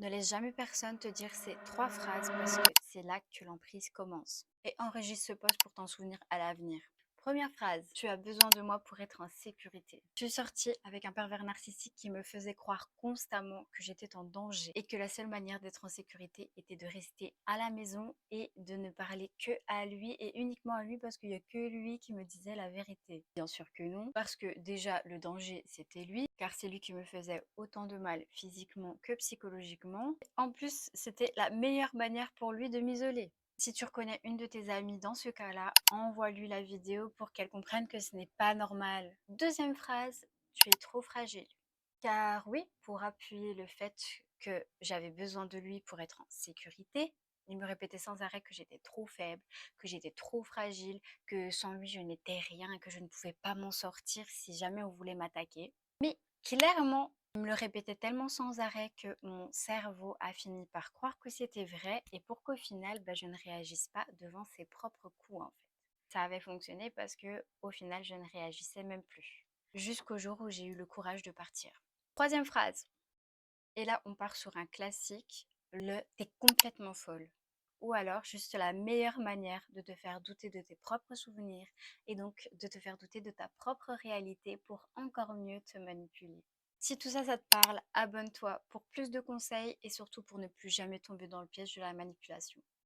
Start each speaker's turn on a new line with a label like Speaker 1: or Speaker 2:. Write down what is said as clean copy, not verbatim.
Speaker 1: Ne laisse jamais personne te dire ces 3 phrases parce que c'est là que l'emprise commence. Et enregistre ce post pour t'en souvenir à l'avenir. Première phrase, tu as besoin de moi pour être en sécurité. Je suis sortie avec un pervers narcissique qui me faisait croire constamment que j'étais en danger et que la seule manière d'être en sécurité était de rester à la maison et de ne parler que à lui et uniquement à lui parce qu'il n'y a que lui qui me disait la vérité. Bien sûr que non, parce que déjà le danger c'était lui, car c'est lui qui me faisait autant de mal physiquement que psychologiquement. En plus, c'était la meilleure manière pour lui de m'isoler. Si tu reconnais une de tes amies dans ce cas-là, envoie-lui la vidéo pour qu'elle comprenne que ce n'est pas normal. Deuxième phrase, tu es trop fragile. Car oui, pour appuyer le fait que j'avais besoin de lui pour être en sécurité, il me répétait sans arrêt que j'étais trop faible, que j'étais trop fragile, que sans lui je n'étais rien, que je ne pouvais pas m'en sortir si jamais on voulait m'attaquer. Mais clairement, il me le répétait tellement sans arrêt que mon cerveau a fini par croire que c'était vrai et pour qu'au final, je ne réagisse pas devant ses propres coups en fait. Ça avait fonctionné parce que au final, je ne réagissais même plus. Jusqu'au jour où j'ai eu le courage de partir. Troisième phrase. Et là, on part sur un classique, le t'es complètement folle. Ou alors juste la meilleure manière de te faire douter de tes propres souvenirs et donc de te faire douter de ta propre réalité pour encore mieux te manipuler. Si tout ça, ça te parle, abonne-toi pour plus de conseils et surtout pour ne plus jamais tomber dans le piège de la manipulation.